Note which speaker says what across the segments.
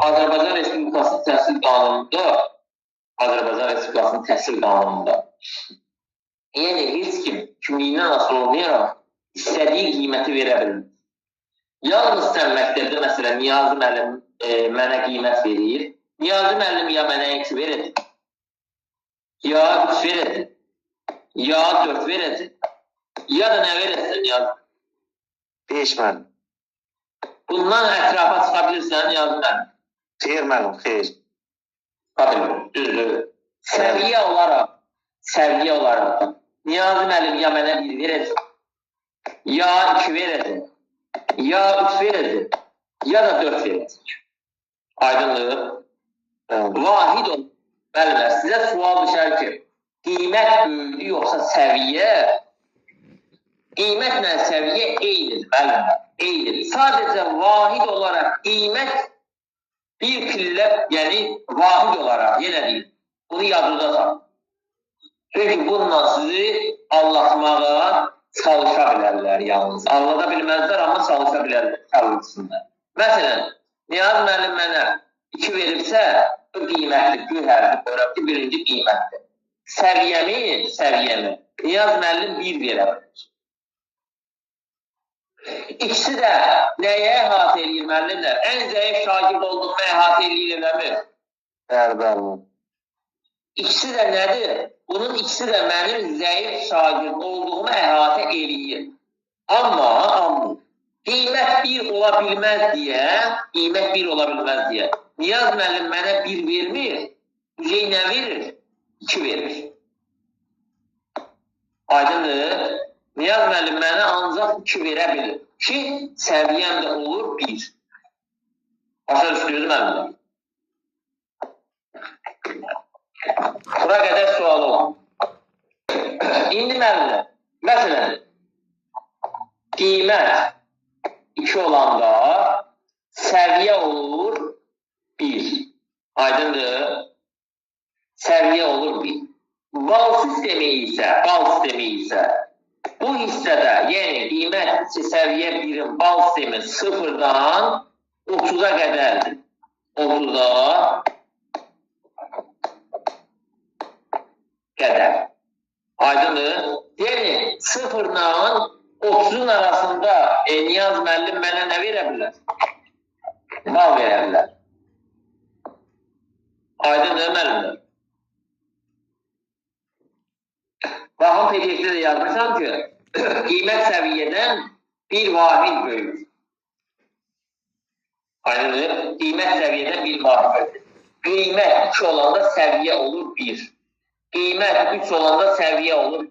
Speaker 1: Azərbaycan Respublikasının təhsil qanununda yəni heç kim kimliyindən asılı olmayaraq istədiyi qiyməti verə bilir. Yalnız sən məktəbdə məsələn Niyazi müəllim mənə qiymət verir. Niyazi müəllim ya mənə 2 verir, ya 3 verir, ya 4 verir, ya da nə verirsən Niyazi?
Speaker 2: 5 müəllim.
Speaker 1: Bundan ətrafa çıxa bilirsən Niyazi müəllim?
Speaker 2: Xeyr müəllim, xeyr.
Speaker 1: Çıxa bilmir, düzdür. Səviyyə olaraq Niyazi müəllim ya mənə 1 verir, ya 2 verir, ya 3 verir, ya da 4 verir. Aydındır. Vahid ol. Müəllimlər, sizə sual düşər ki, qiymət böyüdü yoxsa səviyyə? Qiymətlə səviyyə eynidir, müəllimlər, eynidir. Sadəcə vahid olaraq qiymət bir pillə, yəni vahid olaraq, yenə deyil, bunu yadınıza salın. Çünki bununla sizi aldatmağa çalışa bilərlər yalnız. Allada bilməzlər, amma çalışa bilərlər, çalışsınlar. Məsələn, Niyaz müəllim mənə 2 veribsə, bu qiymətli, gühərli, qoraqlı birinci qiymətli. Səviyyəmi, Niyaz müəllim 1 verə bilir. İkisi də nəyə əhatə edir müəllimlər? Ən zəif şagird olduğumu əhatə edir, eləmi?
Speaker 2: Bəli.
Speaker 1: İkisi də nədir? Bunun ikisi də mənim zəif şagird olduğumu əhatə edir. Amma qiymət 1 ola bilməz deyə, Niyaz müəllim mənə 1 vermir, Müjey nə verir? 2 verir. Aydındır? Niyaz müəllim mənə ancaq 2 verə bilir ki, səviyyəm də olur 1. Başa düşdünüz müəllimlər? Bura qədər sual olan. İndi müəllimlər, məsələn, qiymət 2 olanda səviyyə olur 1. Aydındır? Səviyyə olur 1. Bal sistemi isə bu hissədə, yəni qiymət səviyyə 1-in bal sistemi 0-dan 30-a qədərdir. 30-a qədər. Aydındır? Yəni 0-dan 30-un arasında Niyaz müəllim mənə nə verə bilər? Bal verə bilər. Aydındır müəllimlər? Baxın, peşəkdə də yazmışam ki, qiymət səviyyədən bir vahid böyük. Aydındır? Qiymət səviyyədən bir vahid böyük. Qiymət 2 olanda səviyyə olur 1. Qiymət 3 olanda səviyyə olur 2.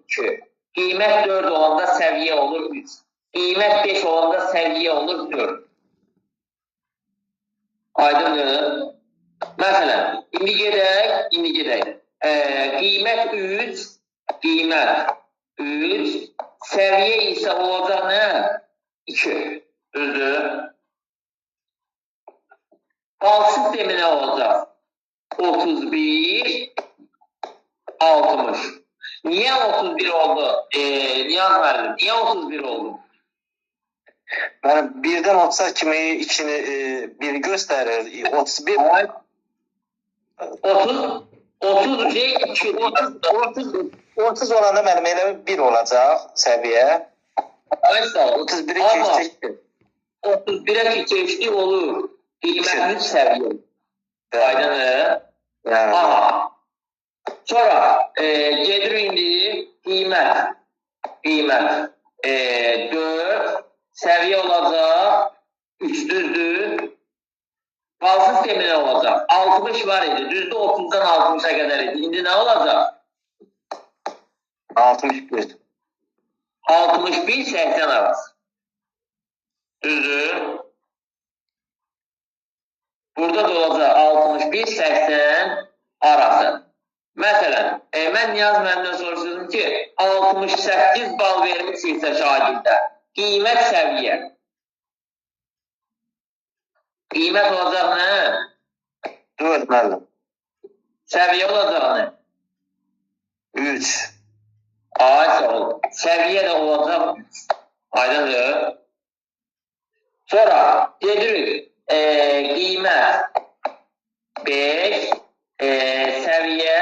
Speaker 1: Qiymət 4 olanda səviyyə olur 3. Qiymət 5 olanda səviyyə olur 4. Aydındır? Məsələn, indi gedək. Qiymət 3, səviyyə isə olacaq nə? 2. Düzdür? Bal sistemi nə olacaq? 31, 60. Niyə 31 oldu? Niyaz müəllim, niyə 31 oldu?
Speaker 2: Yəni, 1-dən 30-a kimi 2-ni 1 göstərir, 31... 30 olanda mənim elə 1 olacaq səviyyə. 31-ə keçdik.
Speaker 1: 31-ə keçdik olur. Qiymətli səviyyə. Aydındır? Sonra gedir indi qiymət 4 səviyyə olacaq 3 düzdür. Bal sistemi nə olacaq? 60 var idi. Düzdür 30-dan 60-a qədər idi. İndi nə olacaq?
Speaker 2: 61.
Speaker 1: 61-80 arası. Düzdür. Burada da olacaq 61-80 arası. Məsələn, mən Niyaz müəllimdən soruşdum ki, 68 bal vermişsə şagirdə, qiymət səviyyə. Qiymət olacaq nə?
Speaker 2: 4 müəllim.
Speaker 1: Səviyyə olacaq nə?
Speaker 2: 3.
Speaker 1: Ay, sağ ol. Səviyyə də olacaq 3. Aydındır. Sonra gedirik qiymət 5, səviyyə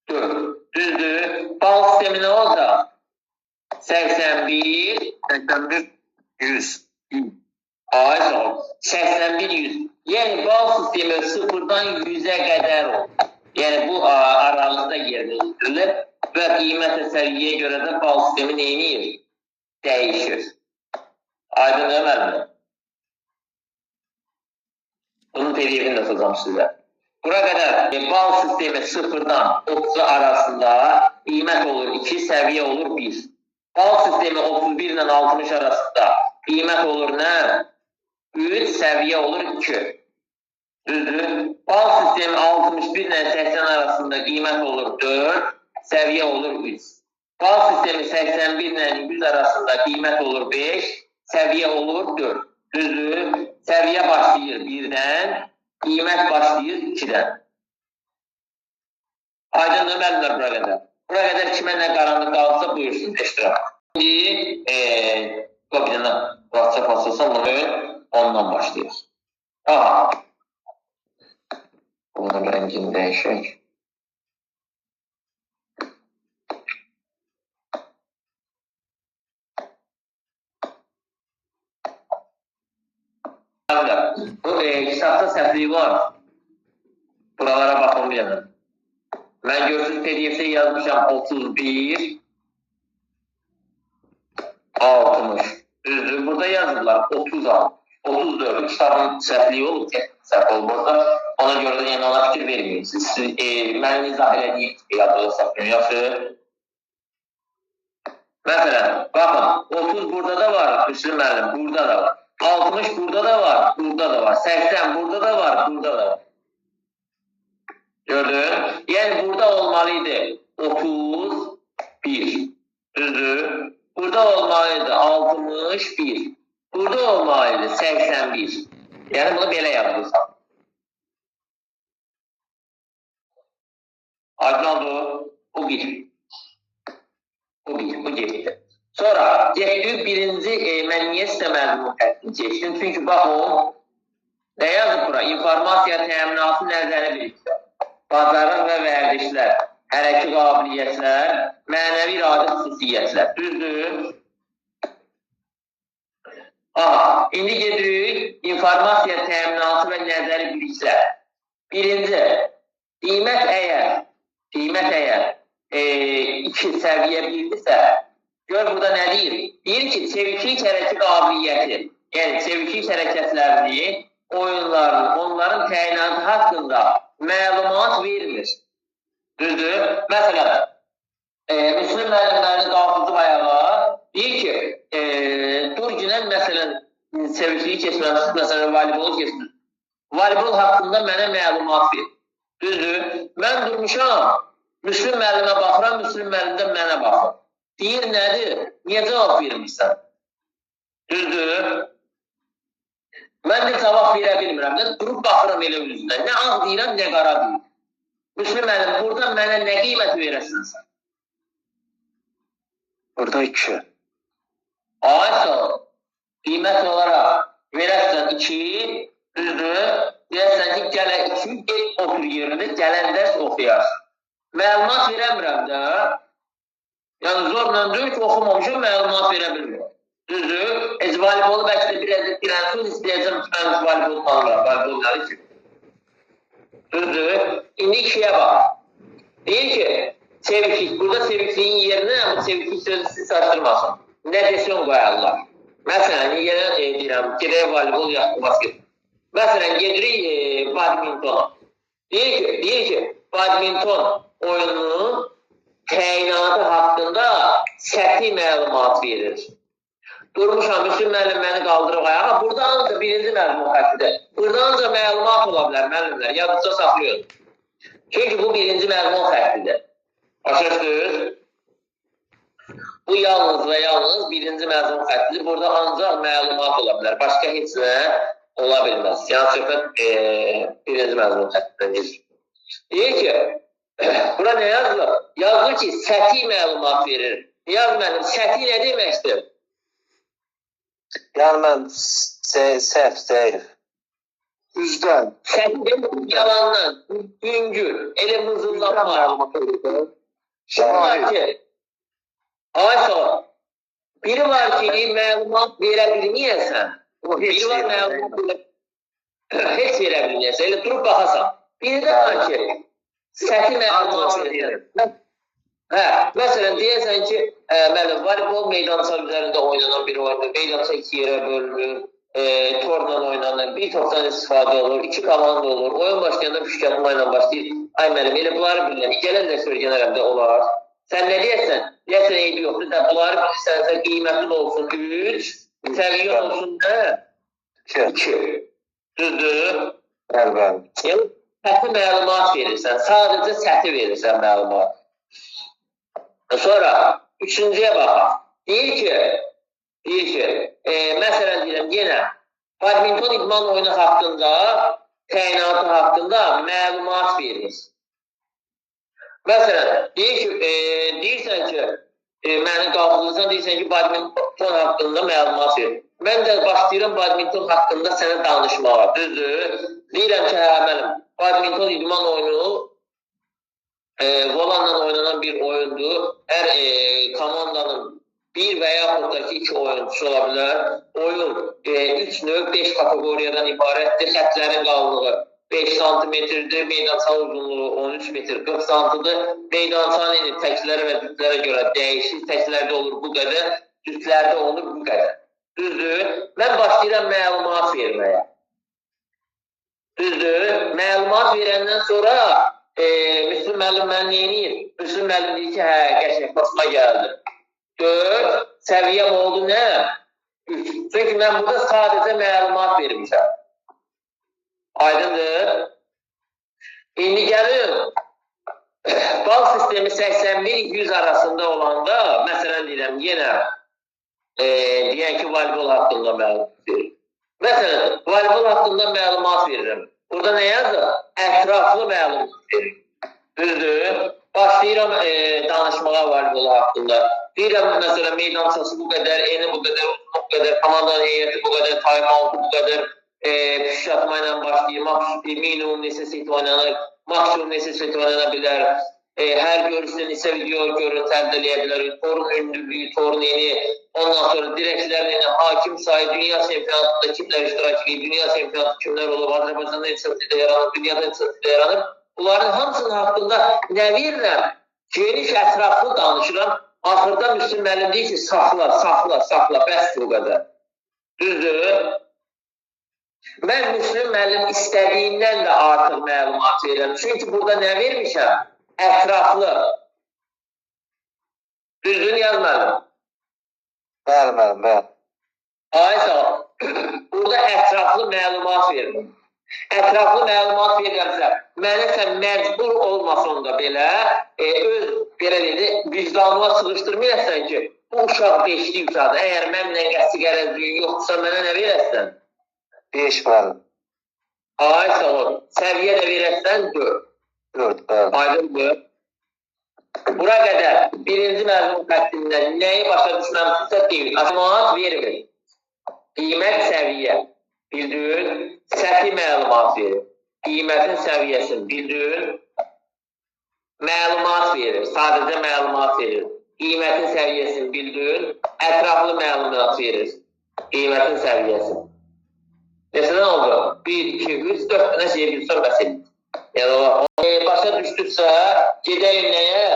Speaker 1: 4. Düzdür. Bal sistemi nə olacaq? 81,
Speaker 2: 100.
Speaker 1: ay sağ ol. 81, 100. Yəni bal sistemi 0-dan 100-ə qədər olur. Yəni bu aralıqda yerləşdirilir və qiymət səviyyəyə görə də bal sistemi neyinir? Dəyişir. Aydın ömərmi? Bunun PDF-ini də tutacağım sizə. Bura qədər bal sistemi 0-dan 30 arasında qiymət olur 2, səviyyə olur 1. Bal sistemi 31 ilə 60 arasında qiymət olur nə? 3, səviyyə olur 2. Düzdür. Bal sistemi 61 ilə 80 arasında qiymət olur 4, səviyyə olur 3. Bal sistemi 81 ilə 100 arasında qiymət olur 5, səviyyə olur 4. Düzdür. Səviyyə başlayır 1-dən, qiymət başlayır 2-dən. Aydın ömərlər bura qədər. Bura qədər kimə nə qaranlıq qalırsa buyursun, iştirak. İndi bir dənə WhatsApp asılsam bunu ondan başlayır. Aha. Bunun rəngini dəyişək. Bu kitabda səhvliyi var. Buralara baxın bir yana. Mən görsünüz PDF-də yazmışam 31, 60. Düzdür, burada yazırlar 30, 34. Kitabın səhvliyi olur, səhv olmazsa. Ona görə də ona fikir verməyin. Siz mən izah elədiyim yadda saxlayın. Yaxşı. Məsələn, baxın, 30 burada da var, Müslüm müəllim, burada da var. 60 burada da var, burada da var. 80 burada da var, burada da var. Gördün? Yəni burada olmalıydı 31. Düzdür? Burada olmalıydı 61. Burada olmalıydı 81. Yəni bunu belə yazırsan. Aydın oldu. Bu bir. Bu getdi. Sonra getdik birinci, mən niyə sizə məlumu təqdim keçdim? Çünki baxın, nə yazıb bura? İnformasiya təminatı nəzəri birikdir. Bazarın və vərdişlər, hərəki qabiliyyətlər, mənəvi iradə xüsusiyyətlər. Düzdür? Aha, indi gedirik informasiya təminatı və nəzəri biriklər. Birinci, qiymət əgər 2 səviyyə 1-dirsə, gör burada nə deyir? Deyir ki, çeviklik hərəkət qabiliyyəti, yəni çeviklik hərəkətlərini, oyunlarını, onların təyinatı haqqında məlumat vermir. Düzdür? Məsələn, Müslüm müəllimlərini qalxızıb ayağa, deyir ki, dur günən, məsələn, çevikliyi keçməmişsiniz, məsələn, voleybolu keçmişsiniz. Voleybol haqqında mənə məlumat ver. Düzdür? Mən durmuşam, Müslüm müəllimə baxıram, Müslüm müəllim də mənə baxır. Deyir, nədir? Niyə cavab vermirsən? Düzdür? Mən də cavab verə bilmirəm. Durub baxıram elə üzrə. Nə ağ deyirəm, nə qara deyirəm. Müslüm müəllim, burada mənə nə qiymət verəsən sən?
Speaker 2: Burada 2.
Speaker 1: Ay sağ ol. Qiymət olaraq verəsən 2, düzdür? Deyəsən ki, gələ 2, get otur yerində, gələn dərs oxuyarsın. Məlumat verəmirəm də. Yəni zorla deyir ki, oxumamışam, məlumat verə bilmirəm. Düzdür? Voleybolu bəlkə də bir ən söz istəyəcəm ki, mən voleybolu tanımıram, voleybolları ki. Düzdür? İndi 2-yə bax. Deyir ki, çeviklik, burada çevikliyin yerinə bu çeviklik sözü sizi saçdırmasın. Nə desin qoyarlar. Məsələn, yenə deyirəm, gedək voleybol yaxşı basket. Məsələn, gedirik badmintona. Deyir ki, badminton oyununun təyinatı haqqında səthi məlumat verir. Durmuşam, Müslüm müəllim məni qaldırıb ayağa. Burada ancaq birinci məlumat xəttidir. Burada ancaq məlumat ola bilər, müəllimlər. Yadınızda saxlayın. Çünki bu birinci məlumat xəttidir. Başa bu yalnız və yalnız birinci məlumat xəttidir. Burada ancaq məlumat ola bilər. Başqa heç nə ola bilməz. Yəni söhbət birinci məlumat xəttidən gedir. Deyir ki, bura nə yazılır? Yazılır ki, səthi məlumat verir. Yaz mənim, səthi nə deməkdir?
Speaker 2: Yəni mən səhv, zəif. Üzdən.
Speaker 1: Sətin yalandan, güngür, elə mızıllanma. Biri var ki, biri var ki, məlumat verə bilməyəsən. Biri var məlumat heç verə bilməyəsən. Elə durub baxasan. Biri də var ki, səti məlumat verə. Məsələn, deyəsən ki, voleybol meydançalar üzərində oynanan bir oyundur. Meydança iki yerə bölünür, torla oynanır, bir topdan istifadə olur, iki komanda olur. Oyun başlayanda püşkatma ilə başlayır. Ay mənim, elə bunları bilirəm. Gələn də söyləyənərəm də olar. Sən nə deyəsən? Deyəsən, eybi yoxdur da, bunları bilirsənsə qiymətin olsun 3, səviyyə olsun nə? 2. Düzdür?
Speaker 2: Bəli.
Speaker 1: Yəni, səti məlumat verirsən, sadəcə səti verirsən məlumat. Sonra, üçüncüyə baxaq. Deyir ki, məsələn deyirəm, yenə badminton idman oyunu haqqında, təyinatı haqqında məlumat verir. Məsələn, deyirsən ki, məni qalxılırsan, deyirsən ki, badminton haqqında məlumat verir. Mən də başlayıram badminton haqqında sənə danışmağa, düzdür? Deyirəm ki, mənim, badminton idman oyunu volanla oynanan bir oyundur. Hər komandanın bir və yaxud da ki, 2 oyuncusu ola bilər. Oyun 3 növ 5 kateqoriyadan ibarətdir. Xətlərin qalınlığı 5 santimetrdir, meydança uzunluğu 13 metr 40 santidir. Meydançanın təklərə və düzlərə görə dəyişir. Təklərdə olur bu qədər, düzlərdə olur bu qədər. Düzdür? Mən başlayıram məlumat verməyə. Düzdür? Məlumat verəndən sonra Müslüm müəllim mən neyiniyim? Müslüm müəllim deyir ki, qəşəng, başıma gəldi. 4, səviyyəm oldu nə? 3. Çünki mən burada sadəcə məlumat vermişəm. Aydındır. İndi gəlin, bal sistemi 81-100 arasında olanda, məsələn deyirəm, yenə deyən ki, voleybol haqqında məlumat verir. Məsələn, voleybol haqqında məlumat verirəm. Burada nə yazır? Ətraflı məlumat verir. Düzdür? Başlayıram danışmağa voleybol haqqında. Deyirəm, məsələn, meydançası bu qədər, eni bu qədər, bu qədər, komandanın heyəti bu qədər, time-out'u bu qədər, püşkatma ilə başlayır, minimum neçə set oynanır, maksimum neçə set oynana bilər, hər görüşdə neçə video görüntü əldə edə bilər, torun ünlülüyü, torun eni, ondan sonra direkçilərin eni, hakim sayı, dünya çempionatında kimlər iştirak edir, dünya çempionatı kimlər olub, Azərbaycanda neçə setdə yaranıb, dünyada neçə setdə yaranıb, bunların hamısının haqqında nə verirəm? Geniş ətraflı danışıram. Axırda Müslüm müəllim deyir ki, saxla, bəsdir o qədər. Düzdür? Mən Müslüm müəllim istədiyindən də artıq məlumat verirəm. Çünki burada nə vermişəm? Ətraflı. Düzdür, yazmadım.
Speaker 2: Bəli.
Speaker 1: Ay sağ ol. Burada ətraflı məlumat verirəm. Ətraflı məlumat verirəmsə, mənəsə məcbur olmasan da belə, öz belə dedi, vicdanına sığışdırmayəsən ki, bu uşaq 5-li uşaqdır. Əgər mənlə qəsdi qərəzliyi yoxdursa, mənə nə verəsən?
Speaker 2: 5 bəli.
Speaker 1: Ay sağ ol. Səviyyə də verəsən 4.
Speaker 2: 4 bəli.
Speaker 1: Aydındır. Bura qədər birinci məzmun xəttindən nəyi başa düşməmişsə deyil. Məlumat vermir. Qiymət səviyyə. Bildirin, səthi məlumat verir. Qiymətin səviyyəsini bildirin, məlumat verir, sadəcə məlumat verir. Qiymətin səviyyəsini bildirin, ətraflı məlumat verir. Qiymətin səviyyəsini. Məsələn oldu, 1, 2, 3, 4 dənə şey bilsəm bəsil. Yəni, başa düşdüksə, gedəyin nəyə?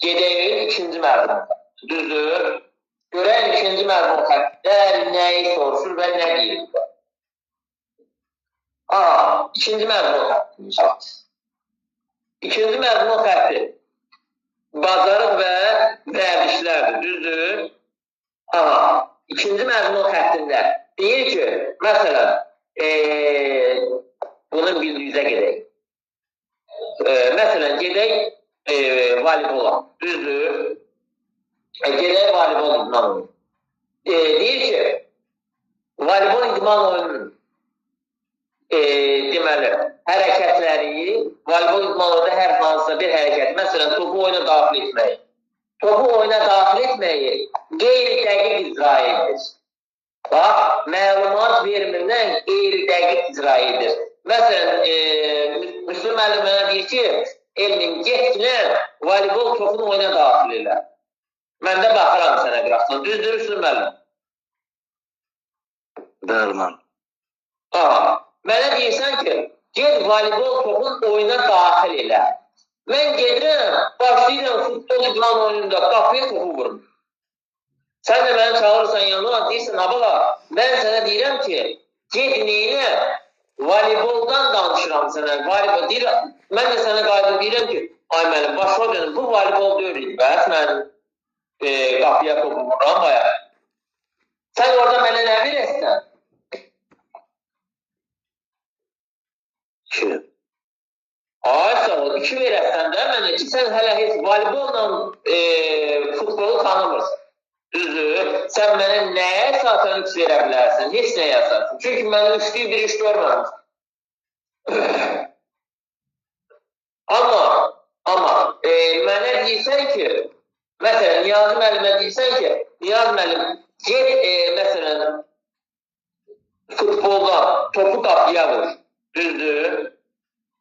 Speaker 1: Gedəyin ikinci məzmun. Düzdür? Görən ikinci məzmun xəttdə nəyi soruşur və nə deyir? İkinci məzmun xətti. İkinci məzmun xətti bacarıq və vərdişlərdir, düzdür? İkinci məzmun xəttində deyir ki, məsələn, bunu bildiyizə gedək. Məsələn, gedək voleybola, düzdür? Gedək voleybol idman oyunu. Deyir ki, voleybol idman oyununun deməli, hərəkətləri, voleybol idman oyunda hər hansısa bir hərəkət, məsələn, topu oyuna daxil etməyi. Topu oyuna daxil etməyi qeyri-dəqiq icra edir. Bax, məlumat vermirdən qeyri-dəqiq icra edir. Məsələn, Müslüm müəllim mənə deyir ki, Elmin, getdilər, voleybol topunu oyuna daxil elə. Mən də baxıram sənə qıraqdan. Düzdür, Müslüm müəllim?
Speaker 2: Bəli, müəllim.
Speaker 1: Mənə deyirsən ki, get voleybol topun oyuna daxil elə. Mən gedirəm, başlayıram futbol idman oyununda, qapıya topu vurum. Sən də məni çağırırsan yanına, deyirsən, abala, mən sənə deyirəm ki, get neynə, voleyboldan danışıram sənə, voleybol deyirəm, mən də sənə qayda deyirəm ki, ay mənim, başa dönüm, bu voleybol deyil, bəs mən qapıya topu vuram, bayağı. Sən orada mənə nə verəsən?
Speaker 2: İki.
Speaker 1: Ay sağ ol, 2 verəsən də mənə ki, sən hələ heç voleybolla futbolu tanımırsın. Düzdür, sən mənə nəyə əsasən 3 verə bilərsən, heç nəyə əsasən. Çünki mənə 3'lük bir iş görməmişsin. Amma mənə deyirsən ki, məsələn, Niyazi müəllimə deyirsən ki, Niyazi müəllim, get, məsələn, futbolda topu qapıya vur. Düzdür.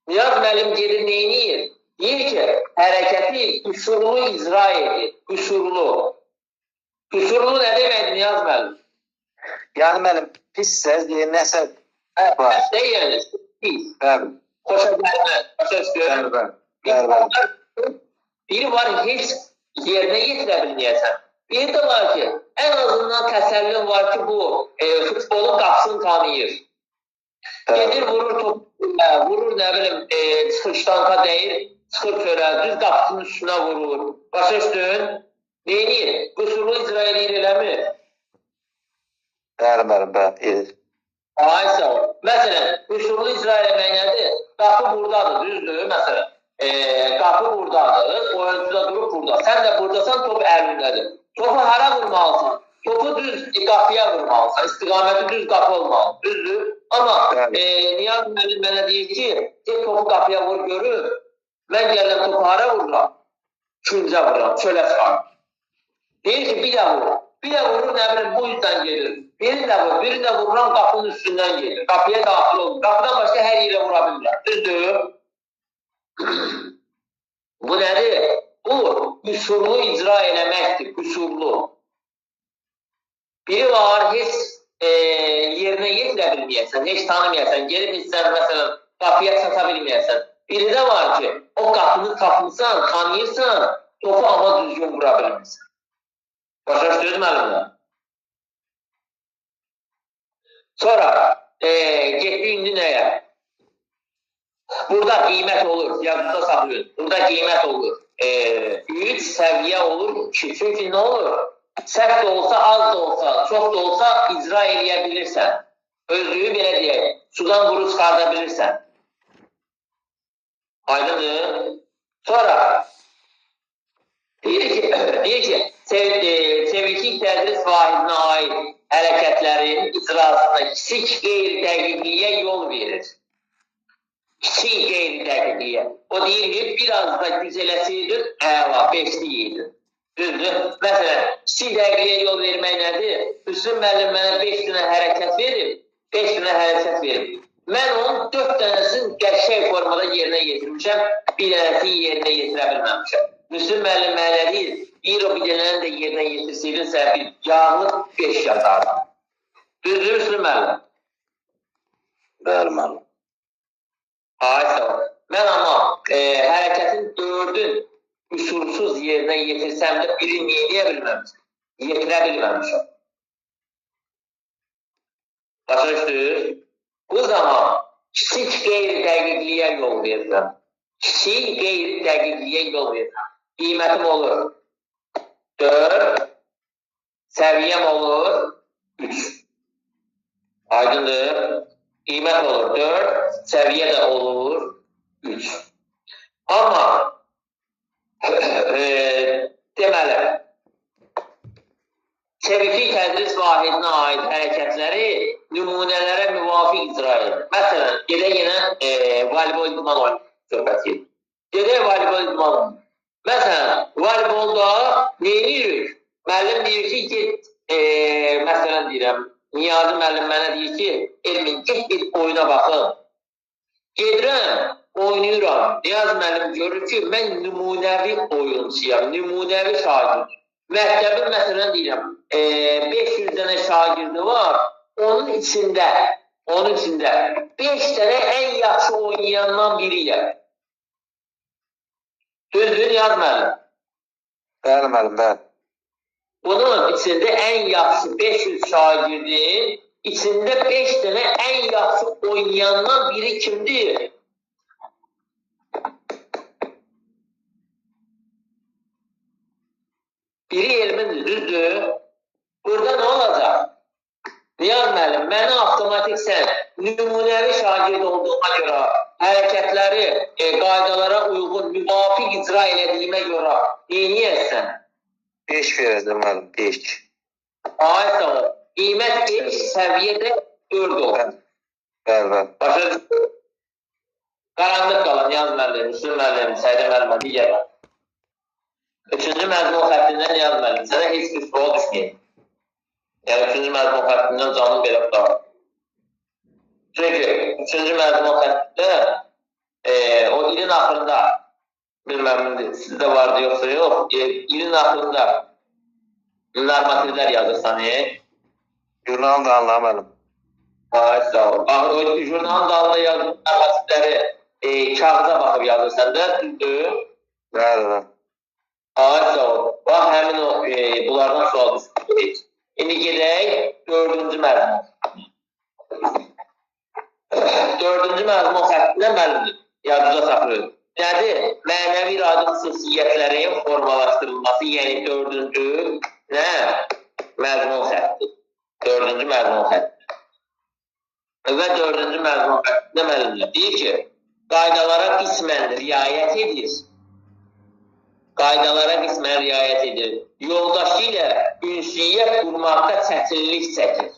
Speaker 1: Niyazi müəllim gedir, neyniyir? Deyir ki, hərəkəti üsullu icra edir, üsullu. Üsullu nə deməkdir, Niyazi müəllim?
Speaker 2: Yəni müəllim, pis səs deyir, nəsə var.
Speaker 1: Pis deyil, yəni, pis.
Speaker 2: Bəli.
Speaker 1: Xoşa gəlməz, başa düşdür.
Speaker 2: Bəli.
Speaker 1: Biri var, heç yerinə yetirə bilməyəsən. Biri də var ki, ən azından təsəllüm var ki, bu futbolun qapısını tanıyır. Gedir, vurur topu, vurur, nə bilim, çıxışdanka deyir, çıxır çörə, düz qapısının üstünə vurur. Başa düşdün? Neyini? Qüsurlu icra edir, eləmi?
Speaker 2: Bəli, müəllim, bəli.
Speaker 1: Ay sağ ol. Məsələn, qüsurlu icra eləmək nədir? Qapı buradadır, düzdür, məsələn. Qapı buradadır, oyuncu da durub burada. Sən də buradasan, top əlindədir. Topu hara vurmalısan? Topu düz qapıya vurmalısan, istiqaməti düz qapı olmalı, düzdür. Amma Niyaz müəllim mənə deyir ki, topu qapıya vur görür, mən gələm topu hara vururam? Küncə vururam, çölə çıxarım. Deyir ki, bir də vurur. Bir də vurur, nə bilim, bu yüzden gelir. Birini də vururam, qapının üstündən gelir. Qapıya daxil olur. Qapıdan başqa hər yerə vura bilmirəm, düzdür. Bu nədir? Bu, qüsurlu icra eləməkdir, qüsurlu. Biri var, heç yerinə yetirə bilməyəsən, heç tanıməyəsən, gelib istər, məsələn, qapıya çata bilməyəsən. Biri də var ki, o qapını tapmışsan, tanıyırsan, topu amma düzgün vura bilmirsən. Başa düşdünüz müəllimlər? Sonra, getdi indi nəyə? Burada qiymət olur, yazıda saxlayın. Burada qiymət olur. 3 səviyyə olur, 2. Çünki nə olur? Səhv də olsa, az da olsa, çox da olsa icra eləyə bilirsən. Özlüyü belə deyək, sudan quru çıxarda bilirsən. Aydındır. Sonra deyir ki, çeviklik tədris vahidinə aid hərəkətlərin icrasında kiçik qeyri-dəqiqliyə yol verir. Kiçik qeyri-dəqiqliyə. O deyir ki, biraz da güc eləsəydin, əla, 5'li yedir. Düzdür. Məsələn, kiçik dəqiqliyə yol vermək nədir? Müslüm müəllim mənə 5 dənə hərəkət verir, 5 dənə hərəkət verir. Mən onun 4 dənəsini qəşəng formada yerinə yetirmişəm, bir dənəsini yerinə yetirə bilməmişəm. Müslüm müəllim mənə deyir, bir o bir dənəni də yerinə yetirseydinsə, bir yağlı 5 yazardı. Düzdür, Müslüm müəllim?
Speaker 2: Bəli, müəllim.
Speaker 1: Ay sağ ol. Mən amma hərəkətin 4'ün üsulsuz yerinə yetirsəm də biri niyə bilməmişəm? Yetirə bilməmişəm. Başa düşdür? Bu zaman kiçik qeyri-dəqiqliyə yol verirəm. Kiçik qeyri-dəqiqliyə yol verirəm. Qiymətim olur 4, səviyyəm olur 3. Aydındır? Qiymət olur 4, səviyyə də olur 3. Amma deməli, çeviklik tədris vahidinə aid hərəkətləri nümunələrə müvafiq icra edir. Məsələn, gedək yenə voleybol idman oyunu söhbət edir. Gedək voleybol idman oyunu. Məsələn, voleybolda neyini yürük? Müəllim deyir ki, get, məsələn deyirəm, Niyazi müəllim mənə deyir ki, Elmin, get oyuna baxın. Gedirəm, oynayıram. Niyazi müəllim görür ki, mən nümunəvi oyuncuyam, nümunəvi şagird. Məktəbin məsələn deyirəm, 500 dənə şagirdi var, onun içində 5 dənə ən yaxşı oynayandan biriyəm. Düzdür, Niyazi müəllim?
Speaker 2: Bəli müəllim, bəli.
Speaker 1: Bunun içində ən yaxşı 500 şagirdin içində 5 dənə ən yaxşı oynayandan biri kimdir? Biri Elmindir, düzdür. Burada nə olacaq? Niyaz müəllim, mənə avtomatik sən nümunəvi şagird olduğuma görə hərəkətləri qaydalara uyğun, müvafiq icra elədiyimə görə neyəyəsən?
Speaker 2: 5 verəcəm müəllim, 5.
Speaker 1: Ay sağ ol. Qiymət 5, səviyyədə 4 olur.
Speaker 2: Bəli.
Speaker 1: Başa düşün. Qaranlıq qalan Niyaz müəllim, Müslüm müəllim, Səidə müəllimə digərlər. 3-cü məzmun xəttindən Niyaz müəllim, sənə heç bir sual düşməyək. Yəni 3-cü məzmun xəttindən canım belə tutar. Çünki 3-cü məzmun xəttində o ilin axırında, bilməm, sizdə vardı yoxsa yox, ilin axırında normativlər yazırsan,
Speaker 2: Jurnalın da anlamadım.
Speaker 1: Ay, sağ ol. O jurnalın dalında yazılan normativləri kağıza baxıb yazırsan da, düzdür?
Speaker 2: Bəli.
Speaker 1: Ay, sağ ol. Bax, həmin o, bunlardan sual düşmür. İndi gedək 4-cü məzmun. 4-cü məzmun xəttindən müəllimdir. Yadınıza saxlayın. Nədir? Mənəvi iradi xüsusiyyətlərin formalaşdırılması, yəni 4-cü məzmun xəttidir. 4-cü məzmun xəttidir. Və 4-cü məzmun xəttində müəllimdir. Deyir ki, qaydalara qismən riayət edir. Yoldaşı ilə ünsiyyət qurmaqda çətinlik çəkir.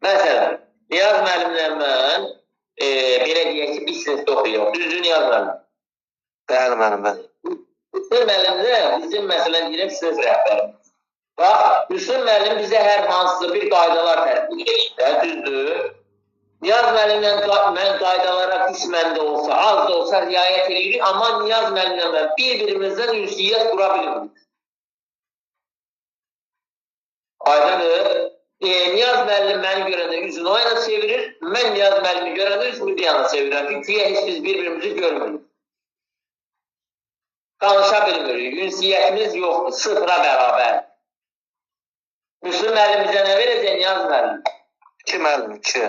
Speaker 1: Məsələn, Niyaz müəllimlə mən belə deyək ki, bir sinifdə oxuyuruq. Düzdür, Niyaz müəllim?
Speaker 2: Bəli müəllim, bəli.
Speaker 1: Müslüm müəllim də bizim məsələn deyirəm sinif rəhbərimiz. Bax, Müslüm müəllim bizə hər hansısa bir qaydalar tətbiq edir, düzdür. Niyaz müəllimlə mən qaydalara qismən də olsa, az da olsa riayət edirik, amma Niyaz müəllimlə mən bir-birimizdən ünsiyyət qura bilmirik. Aydındır. Niyaz müəllim məni görəndə üzünü o yana çevirir, mən Niyaz müəllimi görəndə üzümü bir yana çevirirəm. Çünki heç biz bir-birimizi görmürük. Danışa bilmirik, ünsiyyətimiz yoxdur, sıfıra bərabər. Müslüm müəllim bizə nə verəcək Niyaz müəllim?
Speaker 2: 2 müəllim, 2.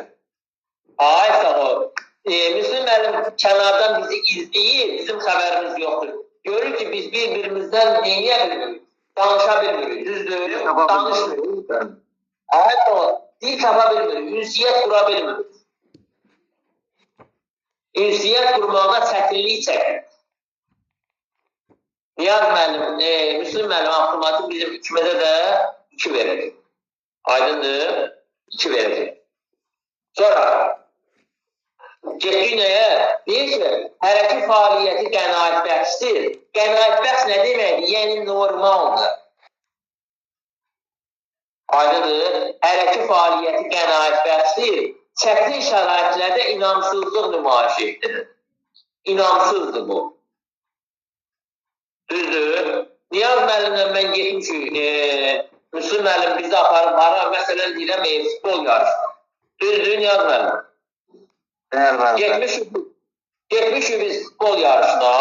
Speaker 1: Ay, sağ ol. Müslüm müəllim kənardan bizi izləyir, bizim xəbərimiz yoxdur. Görür ki, biz bir-birimizdən neyə bilmirik, danışa bilmirik, düzdür, danışmırıq. Ay, sağ ol. Dil tapa bilmirik, ünsiyyət qura bilmirik. Ünsiyyət qurmaqda çətinlik çəkir. Niyaz müəllim, Müslüm müəllim avtomatik bizim ikimizə də 2 verir. Aydındır, 2 verir. Sonra, getdik nəyə? Deyir ki, hərəki fəaliyyəti qənaət bəxşdir. Qənaət bəxş nə deməkdir? Yəni normaldır. Aydındır, hərəki fəaliyyəti qənaət bəxşdir. Çətin şəraitlərdə inamsızlıq nümayiş etdirir. İnamsızdır bu. Düzdür. Niyaz müəllimlə mən getmişik, Müslüm müəllim bizi aparıb hara, məsələn deyirəm, futbol yarışı. Düzdür, Niyaz müəllim. Getmişik biz futbol yarışına,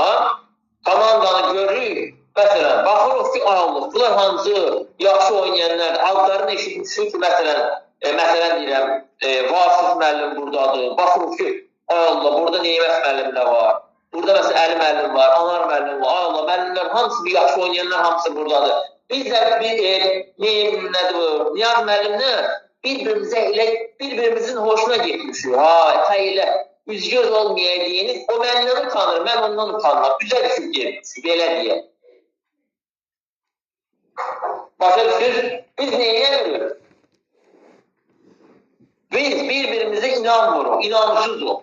Speaker 1: komandanı görürük, məsələn, baxırıq ki, Allah, bunlar hansı yaxşı oynayanlar, adlarını eşitmişik ki, məsələn deyirəm, Vasif müəllim buradadır, baxırıq ki, Allah, burada Neymət müəllim də var. Burada məsələn Əli müəllim var, Anar müəllim var, ay Allah, müəllimlər hamısı, yaxşı oynayanlar hamısı buradadır. Biz də Niyaz müəllimlə bir-birimizin hoşuna getmişik. Elə üzgöz olmayacağını, o məndən utanır, mən ondan utanmam. Üzə düşüb getmişik, belə deyə. Başa düşür, biz neyə görürük? Biz bir-birimizə inanmırıq, inamsızıq.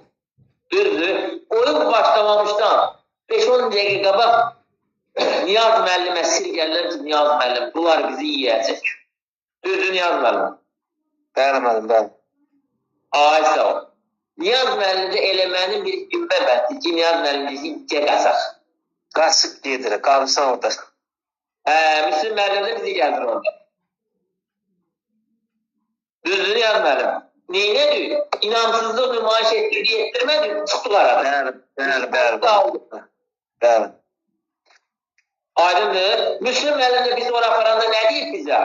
Speaker 1: Düzdür. Oyun başlamamışdan 5-10 dəqiqə bax, Niyaz müəllimə sir gəlirlər ki, Niyaz müəllim, bunlar bizi yiyəcək. Düzdür, Niyaz müəllim.
Speaker 2: Bəli müəllim, bəli.
Speaker 1: Ay sağ ol. Niyaz müəllimdə eləmənin bir gümbə bətti ki, Niyaz müəllim deyir ki, gəl qaçaq.
Speaker 2: Qaçıb gedir, qalırsan orada.
Speaker 1: Müslüm müəllim də bizi gəldir orada. Düzdür Niyaz müəllim. Neynədir? İnamsızlıq nümayiş etdirdi, etdirmədi, çıxdıq arada.
Speaker 2: Bəli. Bəli.
Speaker 1: Aydındır. Müslüm müəllim də bizi ora aparanda nə deyib bizə?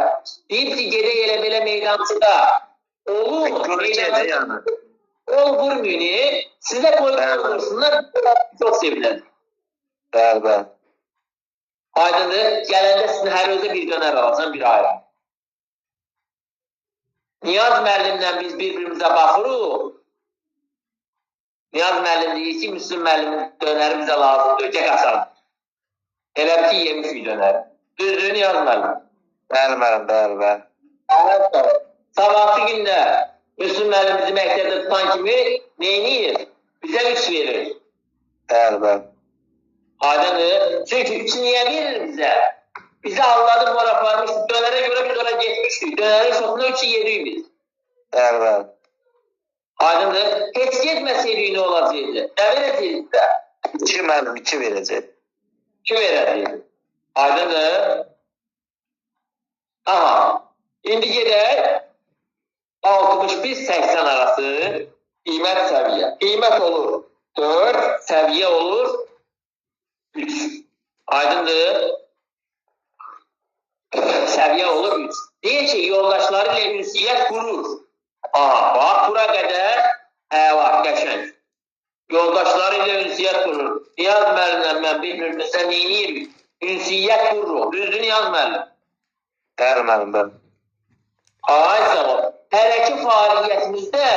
Speaker 1: Deyib ki, gedək elə belə meydancıda olur,
Speaker 2: yəni.
Speaker 1: ol vurmayın, sizə qoyun vursunlar, çox sevinir.
Speaker 2: Bəli.
Speaker 1: Aydındır. Gələndə sizin hər özə bir dönər alacam, bir ayrı. Niyaz müəllimlə biz bir-birimizə baxırıq. Niyaz müəllim deyir ki, Müslüm müəllimin dönəri bizə lazımdır, gəl qaçalım. Elə ki, yemişik dönəri. Düzdür Niyaz müəllim?
Speaker 2: Bəli müəllim, bəli.
Speaker 1: Sabahsı gündə Müslüm müəllim bizi məktəbdə tutan kimi neyniyir? Bizə 3 verir.
Speaker 2: Bəli.
Speaker 1: Aydındır. Çünki 3 niyə verir bizə? Bizi anladı, mor aparmışdı. Dönərə görə biz ona getmişdik. Dönərin şotuna 3'ü yedik biz.
Speaker 2: Bəli.
Speaker 1: Aydındır. Heç getməseydik nə olacaqdı? Nə verəcəkdik də?
Speaker 2: 2 müəllim, 2 verəcək.
Speaker 1: 2 verəcəkdik. Aydındır. Aha. İndi gedək 61-80 arası qiymət səviyyə. Qiymət olur 4, səviyyə olur 3. Aydındır. Səviyyə olur 3. Deyir ki, yoldaşları ilə ünsiyyət qurur. Bax, bura qədər var, qəşəng. Yoldaşları ilə ünsiyyət qurur. Niyaz müəllimlə mən bir-birimizə neyirik? Ünsiyyət qururuq. Düzdür Niyaz müəllim?
Speaker 2: Bəli müəllim, bəli.
Speaker 1: Ay sağ ol. Hərəki fəaliyyətimizdə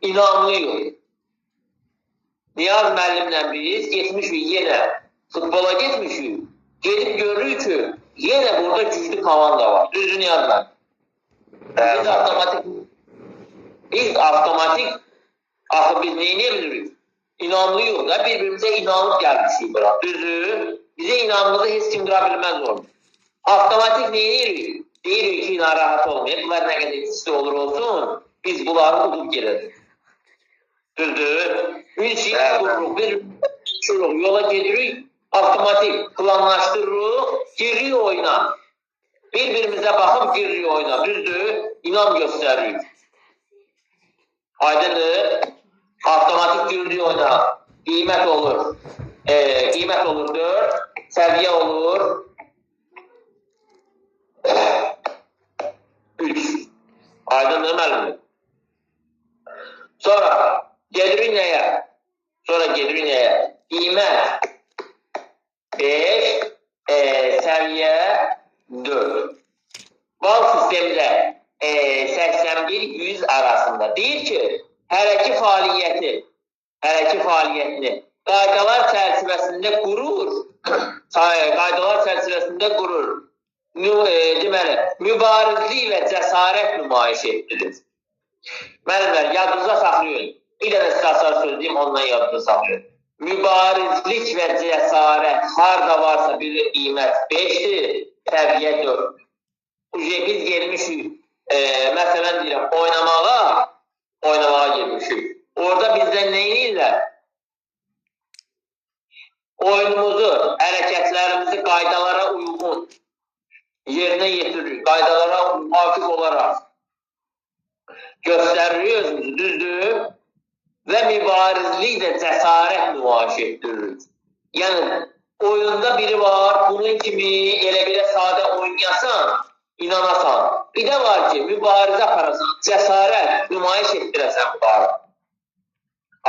Speaker 1: inanlıyıq. Niyaz müəllimlə biz getmişik yenə futbola getmişik. Gedib görürük ki, yenə burada güclü komanda var. Düzdür Niyaz müəllim? Biz avtomatik axı biz neyini bilirik? İnanlıyıq da, bir-birimizə inanıb gəlmişik bura. Düzdür? Bizə inanmızı heç kim qıra bilməz olur. Avtomatik neyirik? Deyirik ki, narahat olmayın. Bunlar nə qədər hissi olur olsun, biz bunları udub gelirik. Düzdür? Ünsiyyət qururuq, bir yola gedirik, avtomatik planlaşdırırıq, giririk oyuna. Bir-birimizə baxıb giririk oyuna. Düzdür? İnam göstəririk. Aydındır? Avtomatik giririk oyuna. Qiymət olur. Qiymət olur 4, səviyyə olur 3. Aydındır müəllim? Sonra gedirik nəyə? Qiymət 5, səviyyə 4. Bal sistemdə 81-100 arasında. Deyir ki, hərəki fəaliyyətini qaydalar çərçivəsində qurur. Deməli, mübarizlik və cəsarət nümayiş etdirir. Müəllimlər, yadınıza saxlayın. Bir dənə sizə söz deyim, ondan yadınıza saxlayın. Mübarizlik və cəsarət harada varsa bir qiymət 5'dir, səviyyə 4. Biz gelmişik, məsələn deyirəm, oynamağa gelmişik. Orada bizdən neyinirlər? Oyunumuzu, hərəkətlərimizi qaydalara uyğun yerinə yetiririk, qaydalara müvafiq olaraq göstəririk özümüzü, düzdür? Və mübarizlik də cəsarət nümayiş etdiririk. Yəni, oyunda biri var, bunun kimi elə belə sadə oynayasan, inanasan. Bir də var ki, mübarizə aparasan, cəsarət nümayiş etdirəsən bunları.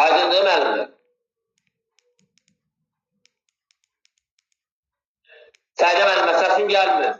Speaker 1: Aydındır müəllimlər? Sədə müəllimə səsim gəlmir.